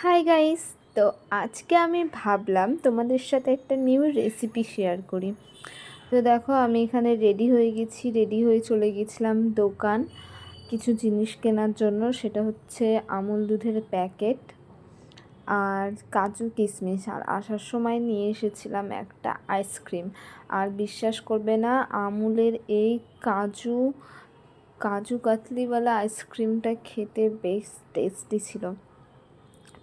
Hi guys. তো আজকে আমি ভাবলাম তোমাদের সাথে একটা নিউ রেসিপি শেয়ার করি। তো দেখো, আমি এখানে রেডি হয়ে গেছি, রেডি হয়ে চলে গেছিলাম দোকান কিছু জিনিস কেনার জন্য। সেটা হচ্ছে আমুল দুধের প্যাকেট আর কাজু কিশমিশ, আর আসার সময় নিয়ে এসেছিলাম একটা আইসক্রিম। আর বিশ্বাস করবে না, আমুলের এই কাজু কাজু কাতলিওয়ালা আইসক্রিমটা খেতে বেশ টেস্টি ছিল।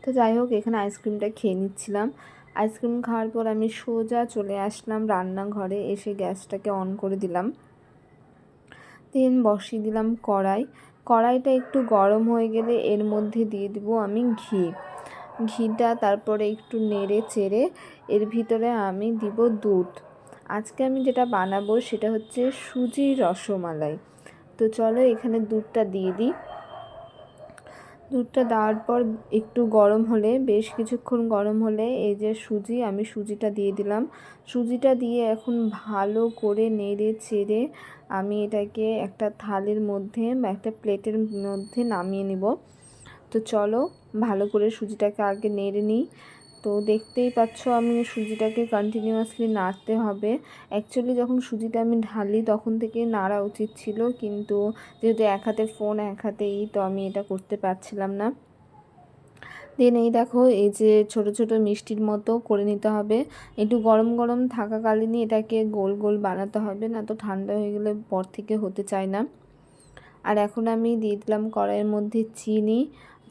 তো যাই হোক, এখানে আইসক্রিমটা খেয়ে নিচ্ছিলাম। আইসক্রিম খাওয়ার পর আমি সোজা চলে আসলাম রান্নাঘরে, এসে গ্যাসটাকে অন করে দিলাম। দেন বসিয়ে দিলাম কড়াইটা একটু গরম হয়ে গেলে এর মধ্যে দিয়ে দিব আমি ঘিটা। তারপরে একটু নেড়ে চেড়ে এর ভিতরে আমি দিব দুধ। আজকে আমি যেটা বানাবো সেটা হচ্ছে সুজির রসমালাই। তো চলো এখানে দুধটা দিয়ে দিই। দুধটা দেওয়ার পর একটু গরম হলে, বেশ কিছুক্ষণ গরম হলে, এই যে আমি সুজিটা দিয়ে দিলাম। সুজিটা দিয়ে এখন ভালো করে নেড়ে চেড়ে আমি এটাকে একটা থালের মধ্যে বা একটা প্লেটের মধ্যে নামিয়ে নিব। তো চলো ভালো করে সুজিটাকে আগে নেড়ে নিই। তো দেখতেই পাচ্ছ আমি সুজিটাকে কন্টিনিউয়াসলি নাড়তে হবে। অ্যাকচুয়ালি যখন সুজিটা আমি ঢালি তখন থেকে নাড়া উচিত ছিল, কিন্তু যেহেতু এক হাতে ফোন এক হাতেই, তো আমি এটা করতে পারছিলাম না। দেন এই দেখো, এই যে ছোট ছোট মিষ্টির মতো করে নিতে হবে। একটু গরম গরম থাকাকালীনই এটাকে গোল গোল বানাতে হবে, না তো ঠান্ডা হয়ে গেলে পর থেকে হতে চায় না। আর এখন আমি দিয়ে দিলাম কড়াইয়ের মধ্যে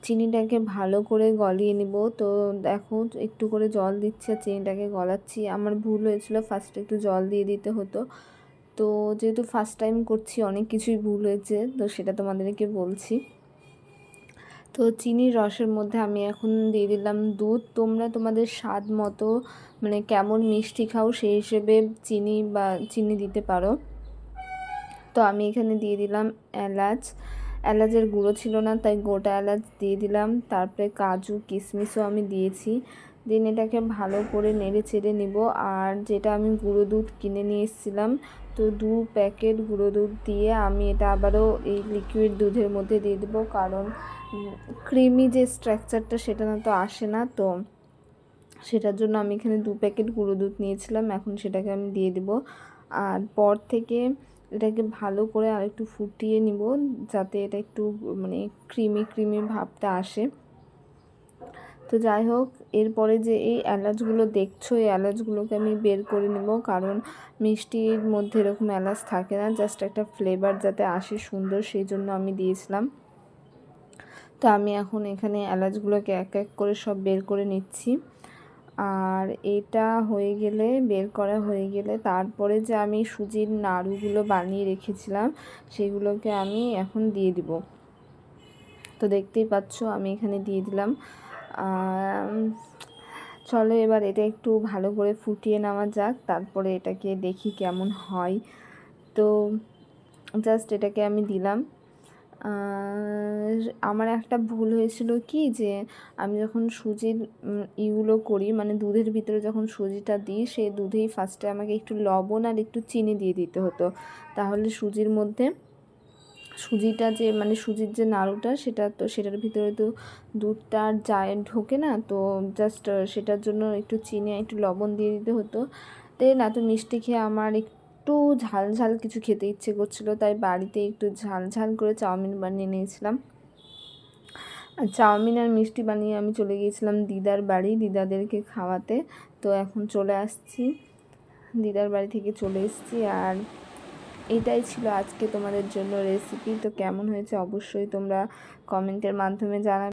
চিনিটাকে ভালো করে গলিয়ে নিব। তো দেখো একটু করে জল দিচ্ছি আর চিনিটাকে গলাচ্ছি। আমার ভুল হয়েছিল, ফার্স্টে একটু জল দিয়ে দিতে হতো। তো যেহেতু ফার্স্ট টাইম করছি, অনেক কিছুই ভুল হয়েছে, তো সেটা তোমাদেরকে বলছি। তো চিনির রসের মধ্যে আমি এখন দিয়ে দিলাম দুধ। তোমরা তোমাদের স্বাদ মতো, মানে কেমন মিষ্টি খাও সেই হিসেবে চিনি দিতে পারো। তো আমি এখানে দিয়ে দিলাম এলাচের গুঁড়ো ছিল না, তাই গোটা এলাচ দিয়ে দিলাম। তারপরে কাজু কিশমিশও আমি দিয়েছি। দেন এটাকে ভালো করে নেড়ে চেড়ে নিব। আর যেটা আমি গুঁড়ো দুধ কিনে নিয়ে এসেছিলাম, তো 2 প্যাকেট গুঁড়ো দুধ দিয়ে আমি এটা আবারও এই লিকুইড দুধের মধ্যে দিয়ে দেবো, কারণ ক্রিমি যে স্ট্রাকচারটা সেটা না তো আসে না। তো সেটার জন্য আমি এখানে 2 প্যাকেট গুঁড়ো দুধ নিয়েছিলাম, এখন সেটাকে আমি দিয়ে দেব। আর পর থেকে এটাকে ভালো করে আরেকটু ফুটিয়ে নিব, যাতে এটা একটু মানে ক্রিমি ভাবটা আসে। তো যাই হোক, এরপরে যে এই এলাচগুলো দেখছো, এই এলাচগুলোকে আমি বের করে নেব, কারণ মিষ্টির মধ্যে এরকম এলাচ থাকে না, জাস্ট একটা ফ্লেভার যাতে আসে সুন্দর, সেই জন্য আমি দিয়েছিলাম। তো আমি এখন এখানে এলাচগুলোকে এক এক করে সব বের করে নিচ্ছি। আর এটা হয়ে গেলে, বের করা হয়ে গেলে, তারপরে যে আমি সুজির নাড়ুগুলো বানিয়ে রেখেছিলাম সেগুলোকে আমি এখন দিয়ে দিব। তো দেখতেই পাচ্ছ আমি এখানে দিয়ে দিলাম। চলো এবার এটা একটু ভালো করে ফুটিয়ে নেওয়া যাক, তারপরে এটাকে দেখি কেমন হয়। তো জাস্ট এটাকে আমি দিলাম। আমার একটা ভুল হয়েছিল কি, যে আমি যখন সুজির ইগুলো করি, মানে দুধের ভিতরে যখন সুজিটা দিই, সেই দুধেই ফার্স্টে আমাকে একটু লবণ আর একটু চিনি দিয়ে দিতে হতো। তাহলে সুজিটা যে মানে সুজির যে নাড়ুটা, সেটার ভিতরে তো দুধটা আর যায় ঢোকে না। তো জাস্ট সেটার জন্য একটু চিনি আর একটু লবণ দিয়ে দিতে হতো। দেন এত মিষ্টি খেয়ে আমার একটু ঝাল ঝাল কিছু খেতে ইচ্ছে করছিল, তাই বাড়িতে একটু ঝাল ঝাল করে চাউমিন বানিয়ে নিয়েছিলাম। আর চাউমিন আর মিষ্টি বানিয়ে আমি চলে গিয়েছিলাম দিদার বাড়ি, দিদাদেরকে খাওয়াতে। তো এখন চলে আসছি, দিদার বাড়ি থেকে চলে এসেছি। আর এটাই ছিল আজকে তোমাদের জন্য রেসিপি। তো কেমন হয়েছে অবশ্যই তোমরা কমেন্টের মাধ্যমে জানাবে।